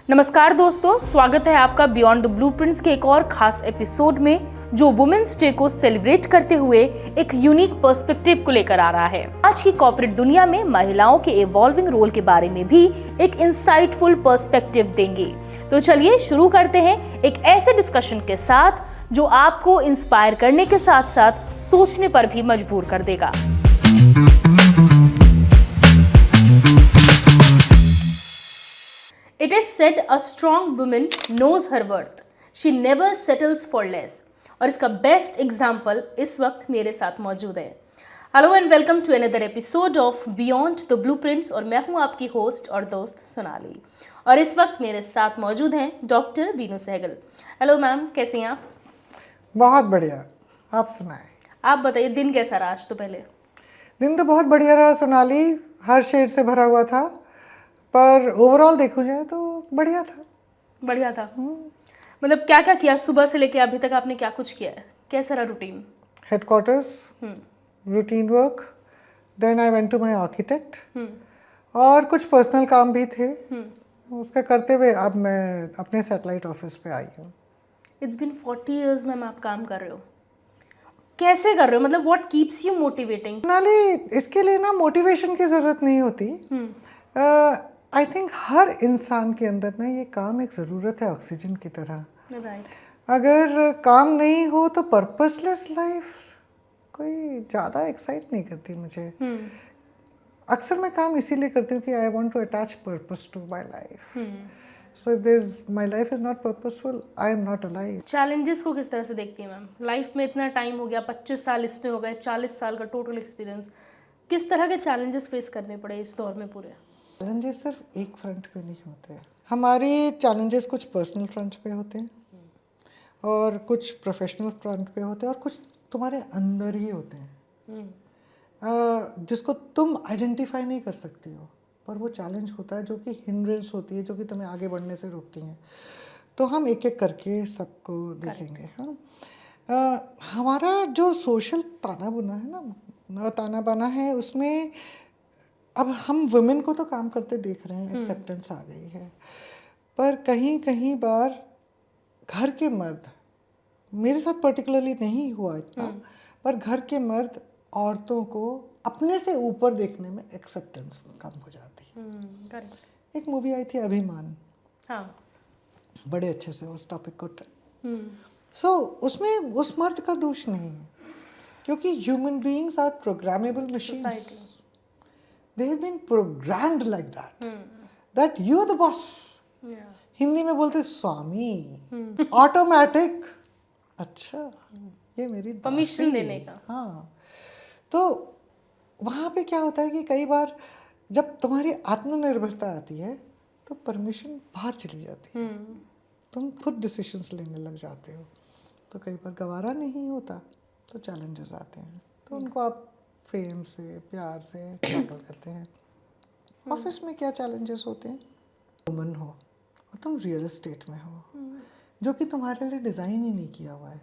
नमस्कार दोस्तों, स्वागत है आपका बियॉन्ड द ब्लूप्रिंट्स के एक और खास एपिसोड में जो वुमेन्स डे को सेलिब्रेट करते हुए एक यूनिक पर्सपेक्टिव को लेकर आ रहा है। आज की कॉर्पोरेट दुनिया में महिलाओं के इवॉल्विंग रोल के बारे में भी एक इंसाइटफुल पर्सपेक्टिव देंगे। तो चलिए शुरू करते हैं एक ऐसे डिस्कशन के साथ जो आपको इंस्पायर करने के साथ साथ सोचने पर भी मजबूर कर देगा। It is said a strong woman knows her worth. She never settles for less. और इसका बेस्ट एग्जाम्पल इस वक्त मेरे साथ मौजूद है। Hello and welcome to another episode of beyond the blueprints और मैं हूं आपकी होस्ट और दोस्त सोनाली। और इस वक्त मेरे साथ मौजूद हैं doctor Binu Sehgal. Hello ma'am, कैसे हैं आप? बहुत बढ़िया, आप सुनाएं। आप बताइए, दिन कैसा रहा आज? तो पहले दिन तो बहुत बढ़िया रहा सोनाली, हर शेड से भरा हुआ था, पर ओवरऑल देखो जाए तो बढ़िया था। बढ़िया था। मतलब क्या क्या किया सुबह से लेके अभी तक? आपने क्या कुछ किया है? कैसा रहा routine? Headquarters, routine work, then I went to my architect और कुछ पर्सनल काम भी थे। उसका करते हुए अब मैं अपने सैटेलाइट ऑफिस पे आई हूँ। इट्स बिन 40 years मैम आप काम कर रहे हो। कैसे कर रहे हो? मतलब what keeps you motivating? Sonali, इसके लिए ना मोटिवेशन की ज़रूरत नहीं होती। आई थिंक हर इंसान के अंदर ना ये काम एक ज़रूरत है, ऑक्सीजन की तरह। राइट। अगर काम नहीं हो तो पर्पसलेस लाइफ कोई ज़्यादा एक्साइट नहीं करती मुझे। अक्सर मैं काम इसीलिए करती हूँ कि I want to attach purpose to my life. So if this my life is not purposeful, I am not alive. Challenges को किस तरह से देखती है मैम? लाइफ में इतना टाइम हो गया, 25 साल इसमें हो गए, 40 साल का टोटल एक्सपीरियंस। किस तरह के चैलेंजेस फेस करने पड़े इस दौर में पूरे? चैलेंजेस सिर्फ एक फ्रंट पे नहीं होते। हमारे चैलेंजेस कुछ पर्सनल फ्रंट पे होते हैं और कुछ प्रोफेशनल फ्रंट पे होते हैं और कुछ तुम्हारे अंदर ही होते हैं, जिसको तुम आइडेंटिफाई नहीं कर सकती हो, पर वो चैलेंज होता है जो कि हिंड्रेंस होती है, जो कि तुम्हें आगे बढ़ने से रोकती हैं। तो हम एक एक करके सबको देखेंगे। हाँ, हमारा जो सोशल ताना बुना है ना, ताना बाना है, उसमें अब हम वुमेन को तो काम करते देख रहे हैं, एक्सेप्टेंस आ गई है, पर कहीं कहीं बार घर के मर्द, मेरे साथ पर्टिकुलरली नहीं हुआ इतना, पर घर के मर्द औरतों को अपने से ऊपर देखने में एक्सेप्टेंस कम हो जाती है। एक मूवी आई थी अभिमान, हाँ। बड़े अच्छे से उस टॉपिक को उसमें उस मर्द का दोष नहीं है, क्योंकि human beings are programmable machines. They have been programmed like that you are the boss. Hindi में बोलते स्वामी, ऑटोमेटिक। अच्छा, ये मेरी परमिशन देने का। हाँ, तो वहाँ पे क्या होता है कि कई बार जब तुम्हारी आत्मनिर्भरता आती है तो परमिशन बाहर चली जाती है, तुम खुद डिसीजंस लेने लग जाते हो, तो कई बार गवारा नहीं होता, तो चैलेंजेस आते हैं, तो उनको आप प्रेम से, प्यार से टैकल करते हैं। ऑफिस में क्या चैलेंजेस होते हैं? वुमन हो और तुम रियल एस्टेट में हो, जो कि तुम्हारे लिए डिज़ाइन ही नहीं किया हुआ है।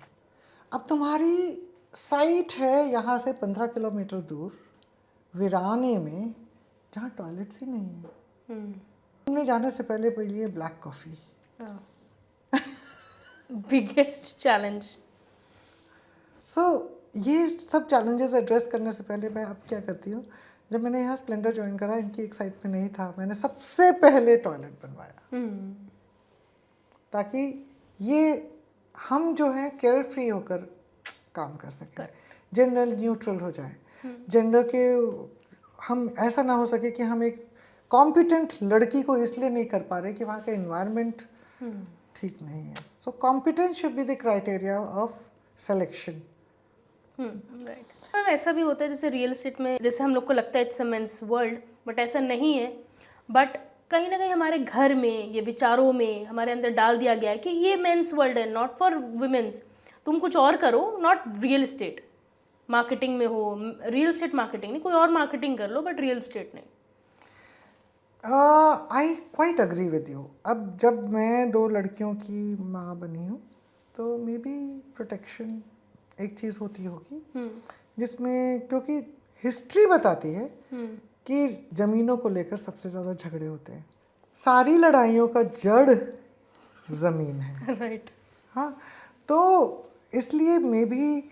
अब तुम्हारी साइट है यहाँ से 15 किलोमीटर दूर वीराने में, जहाँ टॉयलेट्स ही नहीं है। तुमने जाने से पहले पिए ब्लैक कॉफ़ी। Biggest challenge. ये सब चैलेंजेस एड्रेस करने से पहले मैं अब क्या करती हूँ, जब मैंने यहाँ स्प्लेंडर ज्वाइन करा, इनकी एक साइट में नहीं था, मैंने सबसे पहले टॉयलेट बनवाया, ताकि ये हम जो है केयर फ्री होकर काम कर सकें, जेंडर न्यूट्रल हो जाए। जेंडर के हम ऐसा ना हो सके कि हम एक कॉम्पिटेंट लड़की को इसलिए नहीं कर पा रहे कि वहाँ का इन्वायरमेंट ठीक नहीं है। So competence should be the criteria of selection. Right. Ma'am, ऐसा भी होता है जैसे रियल एस्टेट में, जैसे हम लोग को लगता है it's a mains world, but ऐसा नहीं है। बट कहीं ना कहीं हमारे घर में, ये विचारों में हमारे अंदर डाल दिया गया है कि ये मेंस वर्ल्ड है, नॉट फॉर वुमेन्स। तुम कुछ और करो, नॉट रियल एस्टेट मार्केटिंग में हो, रियल एस्टेट मार्केटिंग नहीं, कोई और मार्केटिंग कर लो, बट रियल एस्टेट नहीं। I quite agree with you. अब जब मैं 2 लड़कियों की माँ बनी हूँ, तो मे बी प्रोटेक्शन एक चीज़ होती होगी, जिसमें क्योंकि हिस्ट्री बताती है कि ज़मीनों को लेकर सबसे ज़्यादा झगड़े होते हैं। सारी लड़ाइयों का जड़ ज़मीन है। राइट। हाँ, तो इसलिए मे भी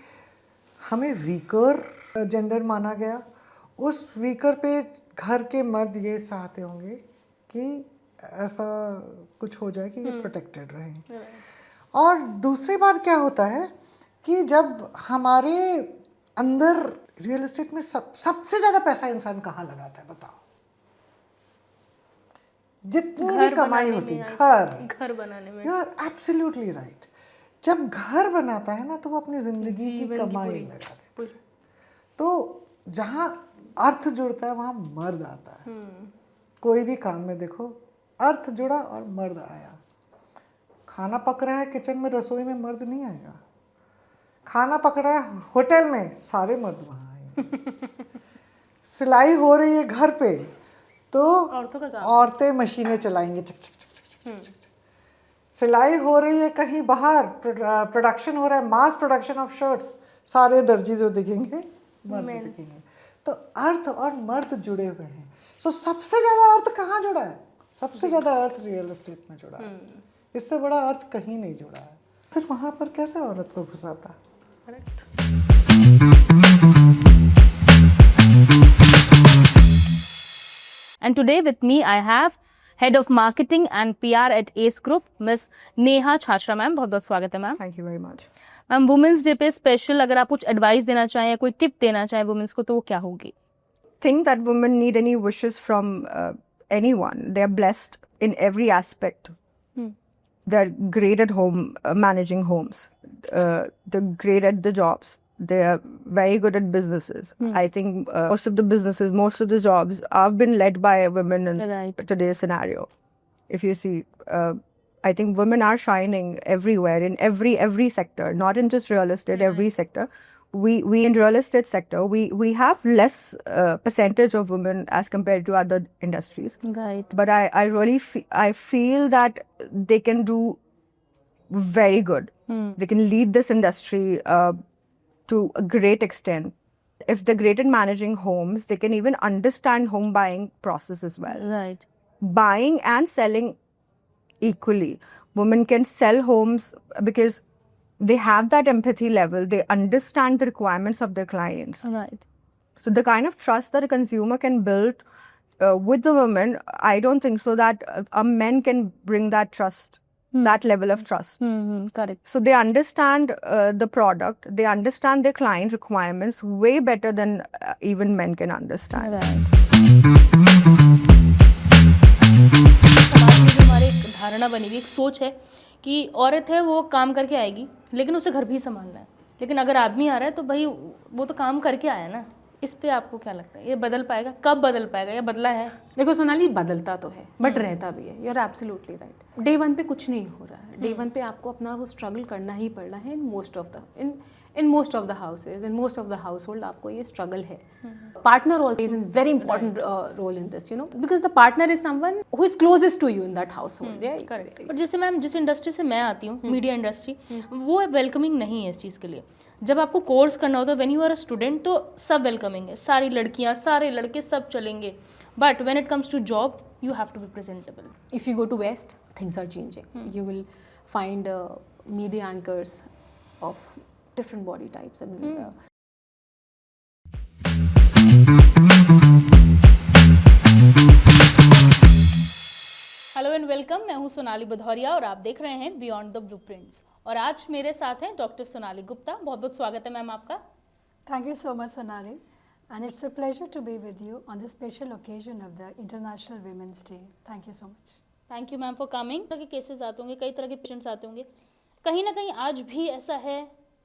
हमें वीकर जेंडर माना गया। उस वीकर पे घर के मर्द ये चाहते होंगे कि ऐसा कुछ हो जाए कि ये प्रोटेक्टेड रहें। और दूसरी बात क्या होता है कि जब हमारे अंदर रियल एस्टेट में सबसे ज़्यादा पैसा इंसान कहाँ लगाता है बताओ? जितनी भी कमाई होती है घर बनाने में। You are absolutely right. जब घर बनाता है ना तो वो अपनी जिंदगी की कमाई लगा देता है। तो जहाँ अर्थ जुड़ता है वहाँ मर्द आता है। कोई भी काम में देखो, अर्थ जुड़ा और मर्द आया। खाना पक रहा है किचन में, रसोई में, मर्द नहीं आएगा। खाना पक रहा है होटल में, सारे मर्द वहाँ आएंगे। सिलाई हो रही है घर पे तो औरतें मशीनें चलाएंगे, चक चक चक चक चक चक चक। सिलाई हो रही है कहीं बाहर, प्रोडक्शन हो रहा है, मास प्रोडक्शन ऑफ शर्ट्स, सारे दर्जी जो दिखेंगे मर्द दिखेंगे। तो अर्थ और मर्द जुड़े हुए हैं। सो सबसे ज़्यादा अर्थ कहाँ जुड़ा है? सबसे ज़्यादा अर्थ रियल एस्टेट में जुड़ा है। इससे बड़ा अर्थ कहीं नहीं जुड़ा है। फिर वहाँ पर कैसे औरत को घुसाता? And today with me I have Head of Marketing and PR at ACE Group, Miss Neha Chhachhra ma'am. बहुत बहुत स्वागत है ma'am. Thank you very much. Ma'am, women's day पे स्पेशल अगर आप कुछ एडवाइस देना चाहें या कोई टिप देना चाहें वुमेन्स को तो वो क्या होगी? Think that women need any wishes from anyone. They are blessed in every aspect. They're great at home, managing homes. They're great at the jobs. They are very good at businesses. I think most of the businesses, most of the jobs have been led by women in today's scenario. If you see, I think women are shining everywhere in every sector, not in just real estate, every sector. We in real estate sector, we have less percentage of women as compared to other industries. Right. But I really I feel that they can do very good. They can lead this industry to a great extent. If they're great at managing homes, they can even understand home buying process as well. Right. Buying and selling equally. Women can sell homes because they have that empathy level. They understand the requirements of their clients. Right. So the kind of trust that a consumer can build with the women, I don't think so that a men can bring that trust, that level of trust. Correct. So they understand the product, they understand their client requirements way better than even men can understand. Right. समाज में जो हमारी एक धारणा बनी हुई, एक सोच है कि औरत है वो काम करके आएगी लेकिन उसे घर भी संभालना है, लेकिन अगर आदमी आ रहा है तो भाई वो तो काम करके आया ना। इस पे आपको क्या लगता है, ये बदल पाएगा? कब बदल पाएगा या बदला है? देखो सोनाली, बदलता तो है बट रहता भी है। You are absolutely right. Day one पे कुछ नहीं हो रहा है। डे वन पे आपको अपना वो स्ट्रगल करना ही पड़ना है। In most of the houses, in most of the household आपको ये स्ट्रगल है। Partner also is in very important role in this, you know, because the partner is someone who is closest to you in that household. Correct. पर जैसे ma'am, जिस industry से मैं आती हूँ, मीडिया इंडस्ट्री, वो welcoming नहीं है इस चीज़ के लिए। जब आपको कोर्स करना होता है, when you are a student, तो सब वेलकमिंग है, सारी लड़कियाँ, सारे लड़के, सब चलेंगे। But when it comes to job, you have to be presentable. If you go to West, things are changing. You will find media anchors of different body types. I mean, hello and welcome. मैं हूं सोनाली भदौरिया और आप देख रहे हैं beyond the blueprints. और आज मेरे साथ हैं डॉक्टर सोनाली गुप्ता। बहुत बहुत स्वागत है मैम आपका। Thank you so much, Sonali. And it's a pleasure to be with you on this special occasion of the International Women's Day. Thank you so much. Thank you ma'am for coming. तरह के cases आते होंगे, कई तरह के patients आते होंगे। कहीं ना कहीं आज भी ऐसा है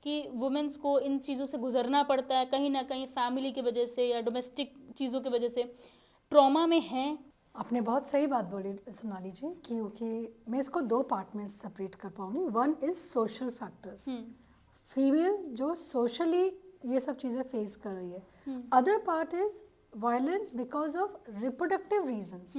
कि वुमेन्स को इन चीज़ों से गुजरना पड़ता है, कहीं ना कहीं फैमिली की वजह से या डोमेस्टिक चीज़ों की वजह से ट्रॉमा में हैं। आपने बहुत सही बात बोली सोनाली जी, क्योंकि मैं इसको दो पार्ट में सेपरेट कर पाऊंगी। One is social factors, female जो सोशली ये सब चीज़ें फेस कर रही है। Other part is violence because of reproductive reasons,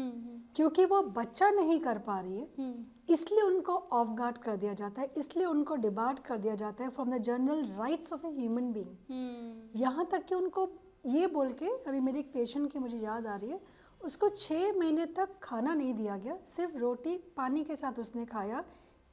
क्योंकि वो बच्चा नहीं कर पा रही है इसलिए उनको ऑफ गार्ड कर दिया जाता है, इसलिए उनको डिबार्ड कर दिया जाता है from the general rights of a human being. यहाँ तक कि उनको ये बोल के, अभी मेरी एक पेशेंट की मुझे याद आ रही है, उसको 6 महीने तक खाना नहीं दिया गया, सिर्फ रोटी पानी के साथ उसने खाया,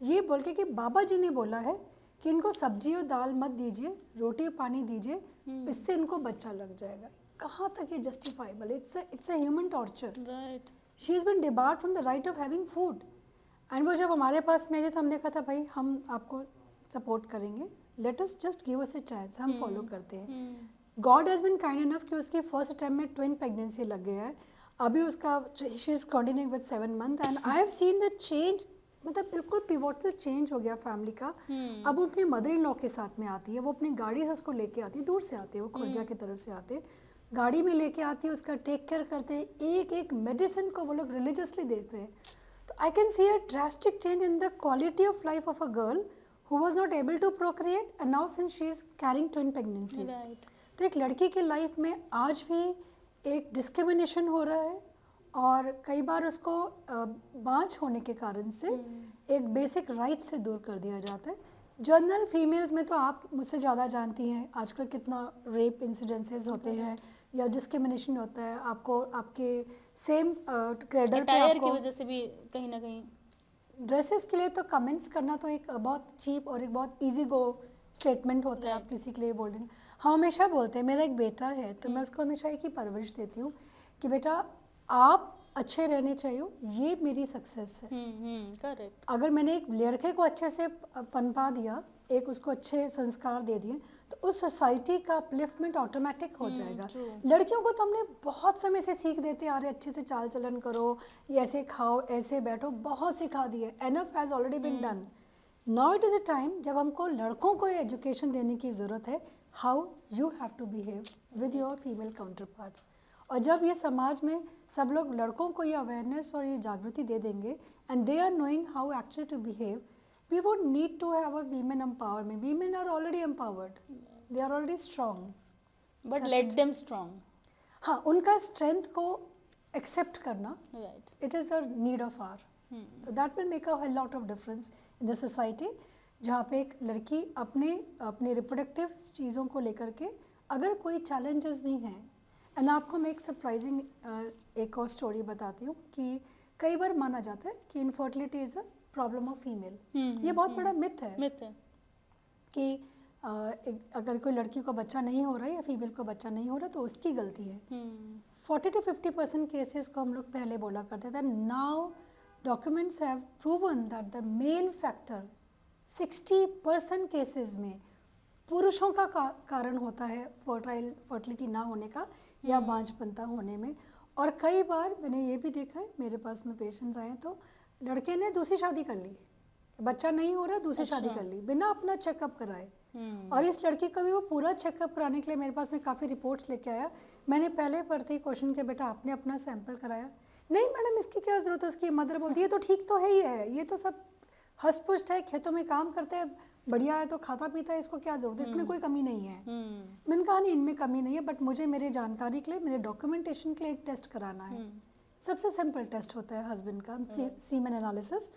ये बोल के कि बाबा जी ने बोला है कि इनको सब्जी और दाल मत दीजिए, रोटी और पानी दीजिए, इससे इनको बच्चा लग जाएगा। कहाँ तक ये justifiable? It's a human torture. Right. She is been debarred from the right of having food. And वो जब हमारे पास में आई तो हमने कहा था भाई हम आपको सपोर्ट करेंगे, let us just give us a chance, हम फॉलो करते हैं। God has been kind enough कि उसकी फर्स्ट अटेम्प्ट में ट्विन प्रेगनेंसी लग गया है, अभी उसका she is continuing with 7 month and I have seen the change, मतलब बिल्कुल पिवोटल चेंज हो गया फैमिली का। अब वो अपनी मदर इन लॉ के साथ में आती है, वो अपनी गाड़ी से उसको लेके आती है, दूर से आते हैं वो, खुर्जा की तरफ से आते हैं, गाड़ी में लेके आती है, उसका टेक केयर करते हैं, एक एक मेडिसिन को वो लोग रिलीजियसली देते हैं। तो I can see a drastic change in the quality of life of a girl who was not able to procreate and now since she is carrying twin pregnancies. Right. तो एक लड़की की लाइफ में आज भी एक डिस्क्रिमिनेशन हो रहा है और कई बार उसको बांझ होने के कारण से एक बेसिक राइट से दूर कर दिया जाता है। जनरल फीमेल्स में तो आप मुझसे ज़्यादा जानती हैं आजकल कितना रेप इंसिडेंसेस होते हैं या डिस्क्रिमिनेशन होता है, आपको आपके सेम क्रेडल पे अटायर की आपको वजह से भी कहीं ना कहीं ड्रेसेस के लिए तो कमेंट्स करना तो एक बहुत चीप और एक बहुत इजी गो स्टेटमेंट होता है आप किसी के लिए बोल रहे हैं। हम हमेशा बोलते हैं, मेरा एक बेटा है तो मैं उसको हमेशा एक ही परवरिश देती हूँ कि बेटा आप अच्छे रहने चाहिए, ये मेरी सक्सेस है। करेक्ट। अगर मैंने एक लड़के को अच्छे से पनपा दिया, एक उसको अच्छे संस्कार दे दिए, तो उस सोसाइटी का अपलिफ्टमेंट ऑटोमेटिक हो जाएगा। लड़कियों को तो हमने बहुत समय से सीख देते आ रहे, अच्छे से चाल चलन करो, ये ऐसे खाओ, ऐसे बैठो, बहुत सिखा दिए, enough has already been done. Now it is a time जब हमको लड़कों को एजुकेशन देने की ज़रूरत है, how you have to behave with your female counterparts. और जब ये समाज में सब लोग लड़कों को ये अवेयरनेस और ये जागृति दे देंगे and they are knowing how actually to behave, we won't need to have a women empowerment. Women are already empowered. They are already strong. But let them strong. हाँ, उनका स्ट्रेंथ को एक्सेप्ट करना, right. It is a need of hour. तो that will make a lot of difference in the society, जहाँ पे एक लड़की अपने रिप्रोडक्टिव चीज़ों को लेकर के अगर कोई चैलेंजेस भी हैं, एंड आपको मैं एक सरप्राइजिंग एक और स्टोरी बताती हूँ कि कई बार माना जाता है कि infertility is a problem of female. ये बहुत बड़ा मिथ है कि अगर कोई लड़की को बच्चा नहीं हो रहा है या फीमेल को बच्चा नहीं हो रहा तो उसकी गलती है। 40 to 50% केसेस को हम लोग पहले बोला करते थे। Now documents have proven that the mail factor 60% cases में पुरुषों का कारण होता है फर्टिलिटी ना होने का या बांझपनता होने में। और कई बार मैंने ये भी देखा है, मेरे पास में पेशेंट्स आए तो लड़के ने दूसरी शादी कर ली, बच्चा नहीं हो रहा, दूसरी शादी कर ली बिना अपना चेकअप कराए। और इस लड़की का भी वो पूरा चेकअप कराने के लिए मेरे पास में काफ़ी रिपोर्ट्स लेके आया। मैंने पहले पढ़ते ही क्वेश्चन किया, बेटा आपने अपना सैंपल कराया? नहीं मैडम, इसकी क्या ज़रूरत है? उसकी मदर बोलती है तो ठीक तो है ही है, ये तो सब हष्ट पुष्ट है, खेतों में काम करते हैं, बढ़िया है, तो खाता पीता है, इसको क्या ज़रूरत है, इसमें कोई कमी नहीं है। मैंने कहा नहीं, इनमें कमी नहीं है, बट मुझे मेरे जानकारी के लिए, मेरे डॉक्यूमेंटेशन के लिए एक टेस्ट कराना है। सबसे सिंपल टेस्ट होता है हस्बैंड का सीमेन एनालिसिस।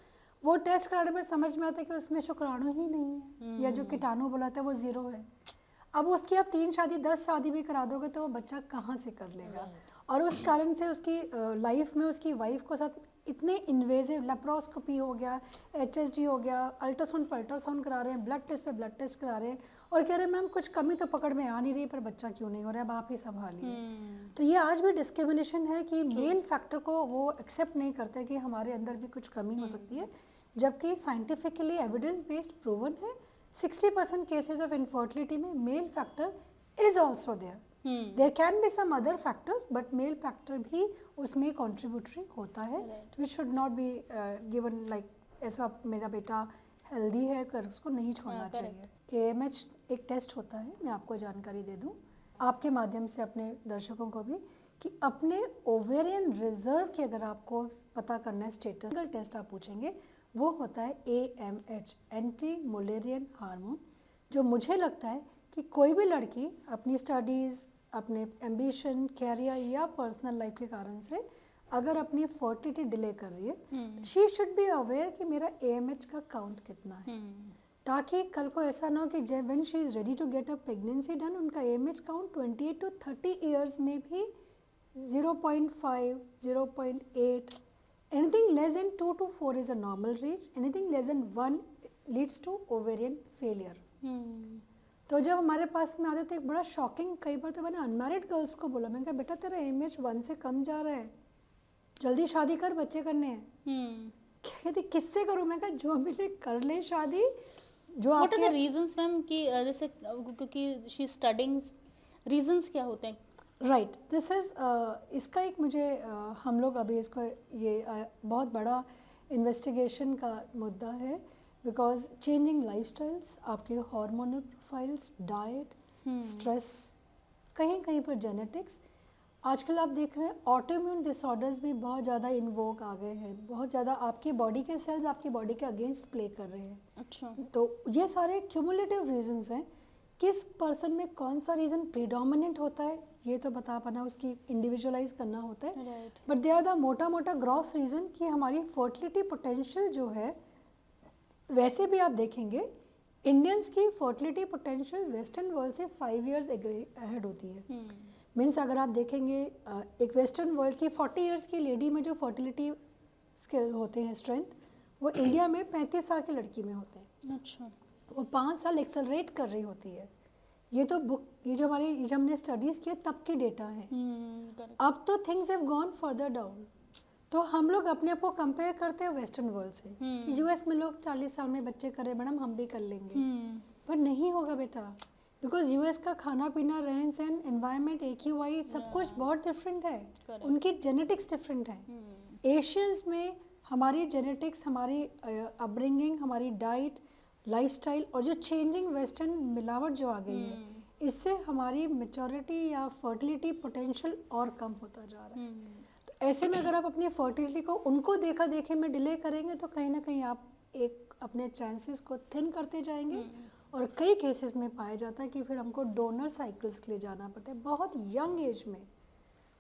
वो टेस्ट कराने में समझ में आता है कि उसमें शुक्राणु ही नहीं है, या जो कीटाणु बुलाता है वो 0 है। अब उसकी आप 3 शादी 10 शादी भी करा दोगे तो वो बच्चा कहाँ से कर लेगा। और उस कारण से उसकी लाइफ में उसकी वाइफ को साथ इतने इन्वेजिव लेप्रोस्कोपी हो गया, HSG हो गया, अल्ट्रासाउंड पर अल्ट्रासाउंड करा रहे हैं, ब्लड टेस्ट पे ब्लड टेस्ट करा रहे हैं और कह रहे हैं मैम कुछ कमी तो पकड़ में आ नहीं रही, पर बच्चा क्यों नहीं हो रहा है, अब आप ही संभालिए। तो ये आज भी डिस्क्रिमिनेशन है कि मेल फैक्टर को वो एक्सेप्ट नहीं करते कि हमारे अंदर भी कुछ कमी हो सकती है, जबकि साइंटिफिकली एविडेंस बेस्ड प्रूवन है 60% केसेस ऑफ इनफर्टिलिटी में male factor is also there. There can be some other factors but male factor भी उसमें कॉन्ट्रीब्यूटरी होता है, which should not be given like ऐसा मेरा बेटा हेल्दी है कर उसको नहीं छोड़ना चाहिए। AMH एक टेस्ट होता है, मैं आपको जानकारी दे दूं आपके माध्यम से अपने दर्शकों को भी, कि अपने ओवेरियन रिजर्व की अगर आपको पता करना है स्टेटस, टेस्ट आप पूछेंगे, वो होता है AMH, एंटी मुलेरियन हार्मोन। जो मुझे लगता है कि कोई भी लड़की अपनी स्टडीज़, अपने एम्बिशन, कैरियर या पर्सनल लाइफ के कारण से अगर अपनी फर्टिलिटी डिले कर रही है, शी शुड बी अवेयर कि मेरा AMH का काउंट कितना है, ताकि कल को ऐसा ना हो कि जब when she is ready to get a pregnancy done, उनका AMH काउंट 28 to 30 ईयर्स में भी 0.5, 0.8, anything less than 2 to 4 is a normal range, anything less than 1 leads to ovarian failure. तो जब हमारे पास में आते तो एक बड़ा शॉकिंग, कई बार तो मैंने अनमैरिड गर्ल्स को बोला, मैंने कहा बेटा तेरा इमेज 1 से कम जा रहा है, जल्दी शादी कर, बच्चे करने हैं। कहती किससे करूँ? मैं कहा जो मिले कर ले शादी। जो व्हाट आर द आपके रीजंस मैम कि जैसे क्योंकि शी स्टडिंग, रीजंस क्या होते हैं? राइट, दिस इज़ इसका एक मुझे हम लोग अभी इसको ये बहुत बड़ा इन्वेस्टिगेशन का मुद्दा है, बिकॉज चेंजिंग लाइफस्टाइल्स, आपके हार्मोनल प्रोफाइल्स, डाइट, स्ट्रेस, कहीं कहीं पर जेनेटिक्स। आजकल आप देख रहे हैं ऑटोइम्यून डिसऑर्डर्स भी बहुत ज़्यादा इन वोग आ गए हैं, बहुत ज़्यादा आपकी बॉडी के सेल्स आपकी बॉडी के अगेंस्ट प्ले कर रहे हैं। अच्छा, तो ये सारे क्यूमुलेटिव रीजंस हैं। किस पर्सन में कौन सा रीज़न प्रीडोमिनेंट होता है ये तो बता पाना, उसकी इंडिविजुअलाइज करना होता है। Right. But they are the मोटा मोटा ग्रॉस रीज़न कि हमारी फर्टिलिटी पोटेंशियल जो है, वैसे भी आप देखेंगे इंडियंस की फर्टिलिटी पोटेंशियल वेस्टर्न वर्ल्ड से 5 years अहेड होती है। मीन्स अगर आप देखेंगे एक वेस्टर्न वर्ल्ड की 40 years की लेडी में जो फर्टिलिटी स्किल होते हैं, स्ट्रेंथ, वो इंडिया में 35 साल की लड़की में होते हैं। अच्छा, वो 5 साल एक्सेलरेट कर रही होती है। ये तो बुक, ये जो हमने स्टडीज़ किए तब के डेटा है। अब तो things have gone further down. तो हम लोग अपने आप को कंपेयर करते हैं वेस्टर्न वर्ल्ड से कि यूएस में लोग 40 साल में बच्चे करें, मैडम हम भी कर लेंगे। पर नहीं होगा बेटा, बिकॉज यूएस का खाना पीना, रहन सहन, एनवायरनमेंट, AQI सब कुछ बहुत डिफरेंट है। उनकी जेनेटिक्स डिफरेंट है। एशियंस में हमारी जेनेटिक्स, हमारी अपब्रिंगिंग, हमारी डाइट, लाइफस्टाइल और जो चेंजिंग वेस्टर्न मिलावट जो आ गई है, इससे हमारी मेच्योरिटी या फर्टिलिटी पोटेंशियल और कम होता जा रहा है। तो ऐसे में अगर आप अपनी फर्टिलिटी को उनको देखा देखे में डिले करेंगे तो कहीं ना कहीं आप एक अपने चांसेस को थिन करते जाएंगे। और कई केसेस में पाया जाता है कि फिर हमको डोनर साइकिल्स के लिए जाना पड़ता है बहुत यंग एज में।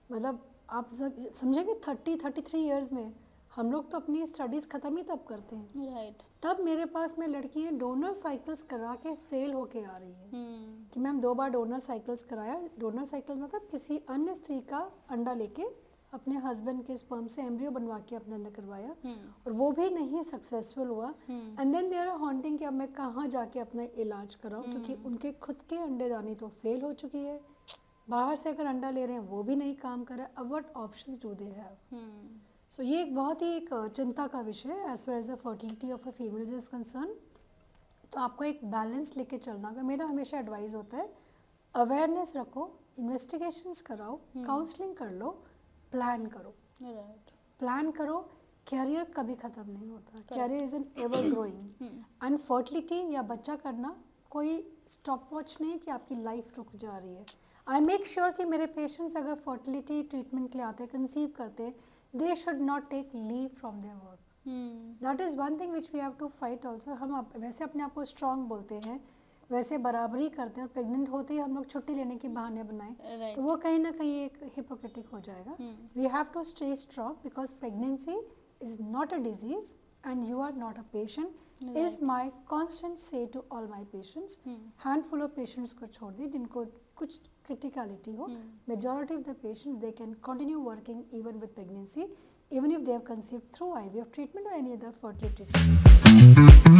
मतलब आप समझेंगे 30-33 ईयर्स में। हम लोग तो अपनी स्टडीज़ ख़त्म ही तब करते हैं। राइट। तब मेरे पास में लड़कियाँ डोनर साइकिल्स करा के फेल होके आ रही हैं कि मैम 2 बार डोनर साइकिल्स कराया। डोनर साइकिल मतलब किसी अन्य स्त्री का अंडा लेके अपने हस्बैंड के स्पर्म से एम्ब्रियो बनवा के अपने अंदर करवाया और वो भी नहीं सक्सेसफुल हुआ। And then they are haunting कि अब मैं कहाँ जाके अपना इलाज कराऊँ, क्योंकि उनके खुद के अंडेदानी तो फेल हो चुकी है, बाहर से अगर अंडा ले रहे हैं वो भी नहीं काम कर रहा है। अब what options do they have? So ये एक बहुत ही एक चिंता का विषय है as far as the fertility of a female is concern. तो आपको एक बैलेंस लेके चलना होगा। मेरा हमेशा एडवाइस होता है अवेयरनेस रखो, इन्वेस्टिगेशंस कराओ, काउंसलिंग कर लो, प्लान करो। राइट। प्लान करो। कैरियर कभी ख़त्म नहीं होता। Career is an ever growing. And fertility या बच्चा करना कोई स्टॉप वॉच नहीं कि आपकी लाइफ रुक जा रही है। आई मेक श्योर कि मेरे पेशेंट्स अगर फर्टिलिटी ट्रीटमेंट के लिए आते हैं, कंसीव करते हैं, they should not take leave from their work. That is one thing which we have to fight also. हम वैसे अपने आप को strong बोलते हैं, वैसे बराबरी करते हैं और प्रेग्नेंट होते ही हम लोग छुट्टी लेने के बहाने बनाएं तो वो कहीं ना कहीं एक हिपोक्रेटिक हो जाएगा. We have to stay strong because pregnancy is not a disease and you are not a patient is my constant say to all my patients. Handful of patients को छोड़ दी जिनको कुछ criticality हो. Majority of the patients they can continue working even with pregnancy, even if they have conceived through IVF treatment or any other fertility treatment.